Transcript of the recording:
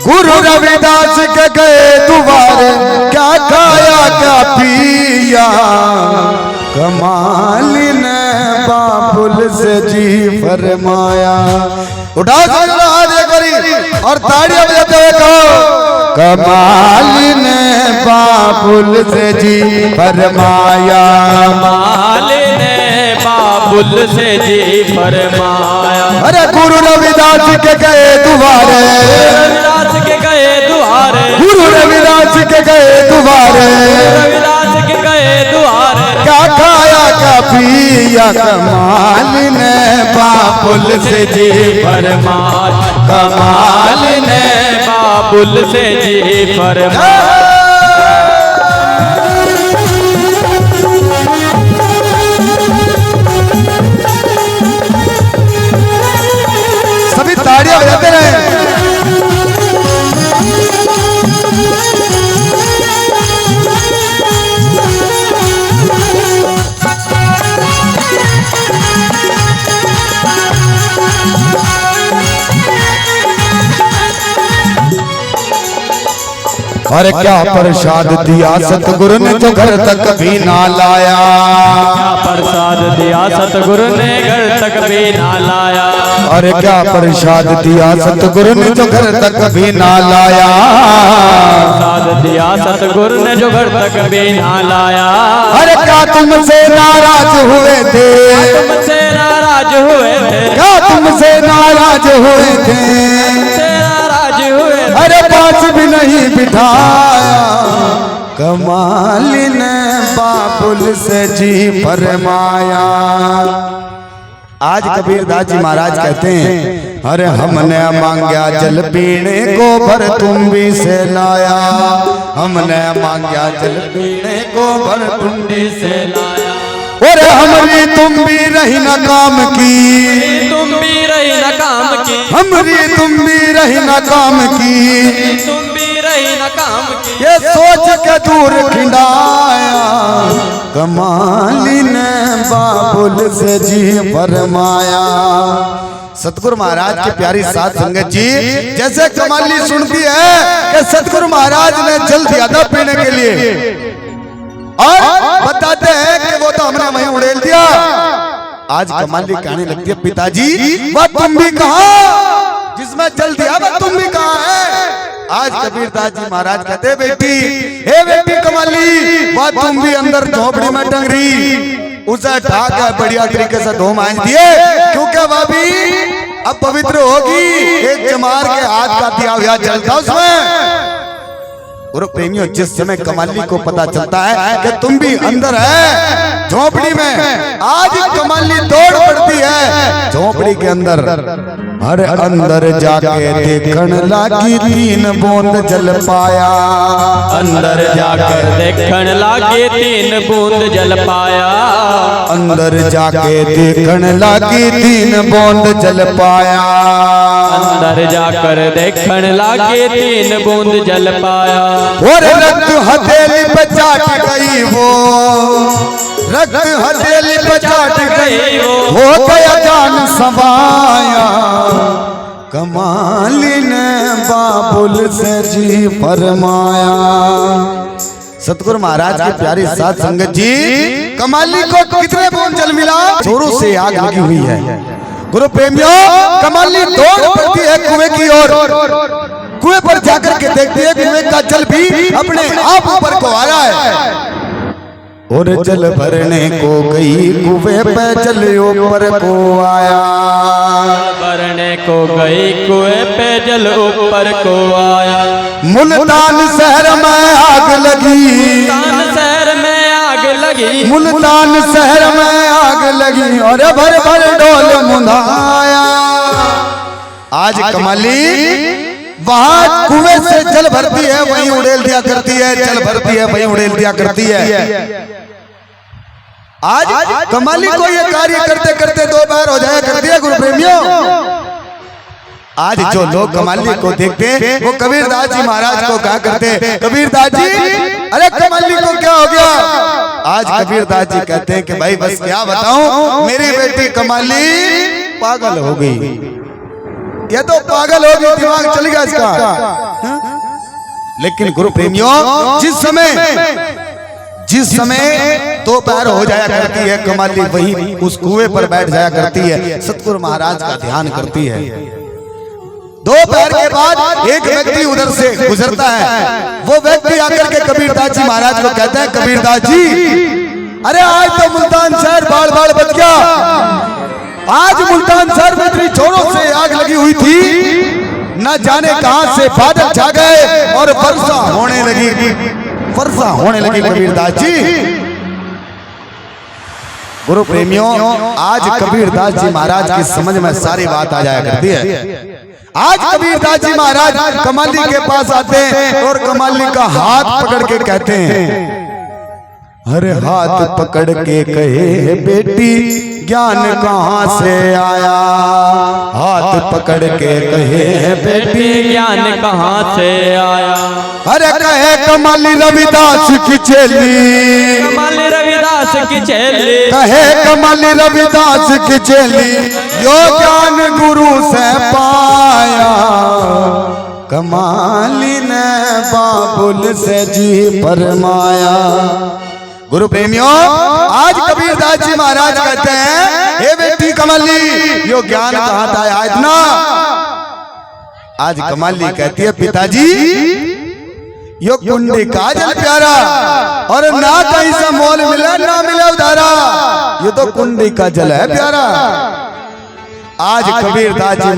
गुरु रविदास के गए दुबारे, क्या खाया क्या पिया, कमाल ने बाबुल से जी फरमाया। उठा और ताड़ियां बजाते हुए कहो, कमाल ने बाबुल से जी फरमाया, कमाल ने बाबुल से जी फरमाया। अरे गुरु रविदास के गए दुबारे, रविदास के गए दुआरे, गुरु रविदास के गए दुबारे, रविदास के गए दुआरे, क्या खाया क्या पिया, कमाल ने बाबुल से जी फरमाया, कमाल ने बाबुल से जी फरमाया। सभी ताड़ियां बजाते रहे। अरे क्या प्रसाद दिया सतगुरु ने जो घर तक भी ना लाया, क्या प्रसाद दिया सतगुरु ने घर तक भी ना लाया। अरे क्या प्रसाद दिया सतगुरु ने जो घर तक भी ना लाया, प्रसाद दिया सतगुरु ने जो घर तक भी ना लाया। अरे क्या तुमसे नाराज हुए थे, तुमसे नाराज हुए थे, क्या तुमसे नाराज हुए थे, तुमसे नाराज हुए थे। अरे पास भी नहीं बिठाया, कमाल ने बाबुल से जी फरमाया। आज कबीरदास जी महाराज कहते हैं, अरे हमने मांगा जल पीने को भर तुम भी से लाया, हमने मांगा जल पीने को भर तुम भी से लाया। और हमारी तुम भी रही न काम की, तुम भी रही न काम की, हमारी तुम भी रही न काम की, तुम भी रही न काम की। ये सोच के दूर खिंडाया, कमाल ने बाबुल से जी फरमाया। सतगुरु महाराज की प्यारी साध संगत जी, जैसे कमाली सुनती है कि सतगुरु महाराज ने जल दिया था पीने के लिए, और बताते हैं कि वो तो हमने वहीं उड़ेल दिया। आज कमाली कहने लगती है, पिताजी वह तुम भी कहा जिसमें जल दिया, वह तुम भी कहा है। आज कबीरदास जी महाराज कहते, बेटी हे बेटी कमाली, वह तुम भी अंदर झोपड़ी में टंगरी, उसे ढाक कर बढ़िया तरीके से धो मांज दिए, क्योंकि वह भी अब पवित्र होगी। एक चमार के हाथ का दिया हुआ जलता उसमें। गुरु प्रेमियों, जिस समय कमाली को पता चलता है कि तुम भी अंदर है झोपड़ी में, आज कमाली दौड़ पड़ती है झोपड़ी के अंदर। हर अंदर जाके देखन लागी 3 बूंद जल पाया, अंदर जाकर देखन लागे 3 बूंद जल पाया, अंदर जाके देखन लागी 3 बूंद जल पाया, अंदर जाकर देखन लागे 3 बूंद जल पाया। और रक्त हथेली पे चाट गई वो, रक्त हथेली पे चाट गई वो, हो गया जान सवाया, कमाल ने बाबुल से जी फरमाया। सतगुरु महाराज की प्यारी साध संगत जी, कमाली को कितने बूंद जल मिला, जोरों से आग लगी हुई है। गुरु प्रेमियों, कमाली दौड़ पड़ती है कुएं की ओर, कुएं पर जाकर के देखती है कुएं का जल भी अपने आप ऊपर को आ रहा है। और जल भरने को गई कुएं पे जल ऊपर को आया, भरने को गई कुएं पे जल ऊपर को आया। मुल्तान शहर में आग लगी, मुल्तान शहर में आग लगी, मुल्तान शहर में आग लगी, और भर भर डोल मुंधाया। आज कमाली वहां कुएं से जल भरती है, वहीं उड़ेल दिया करती है, जल भरती है वहीं उड़ेल दिया करती है। आज कमाली को ये कार्य करते करते 2 बार हो जाया करती है। गुरु प्रेमियों, आज जो लोग कमाली को देखते हैं वो कबीरदास जी महाराज को कहा करते, कबीरदास जी अरे कमाली को क्या हो गया। आज कबीरदास जी कहते हैं कि भाई बस क्या बताऊं, मेरी बेटी कमाली पागल हो गई। ये तो पागल हो गई, दिमाग चल गया इसका। लेकिन गुरु प्रेमियों, जिस समय दोपहर हो जाया करती है, कमाली वही उस कुएं पर बैठ जाया करती है, सतगुरु महाराज का ध्यान करती है। दोपहर के बाद एक व्यक्ति उधर से गुजरता है, वो व्यक्ति आकर के कबीरदास जी महाराज को कहता है, कबीरदास जी, अरे आज तो मुल्तान शहर बाढ़ बाढ़ बच गया। आज मुल्तान शहर में इतनी जोरों से आग लगी हुई थी, न जाने कहां से बादल छा गए और वर्षा होने लगी कबीरदास जी। गुरु प्रेमियों, आज कबीरदास जी महाराज की समझ में सारी बात आ जाया करती है। आज कबीरदास जी महाराज कमाली के पास आते हैं और कमाली का हाथ पकड़ के कहते हैं, अरे हाथ पकड़ के कहे बेटी ज्ञान कहाँ से आया। हाथ पकड़ के कहे बेटी ज्ञान कहाँ से आया। अरे कहे कमाली रविदास की चेली, कमाली रविदास की चेली, कहे कमाली रविदास की चेली, यो ज्ञान गुरु से पाया। कमाली ने बाबुल से जी फरमाया। गुरु प्रेमियों, आज कबीरदास जी महाराज कहते हैं, हे बेटी कमाली, यो ज्ञान कहाँ था आज ना। आज कमाली कहती है, पिताजी यो कुंडी का जल प्यारा, और ना कहीं से मोल मिला ना मिला उधारा, ये तो कुंडी का जल है प्यारा। आज कबीरदास जी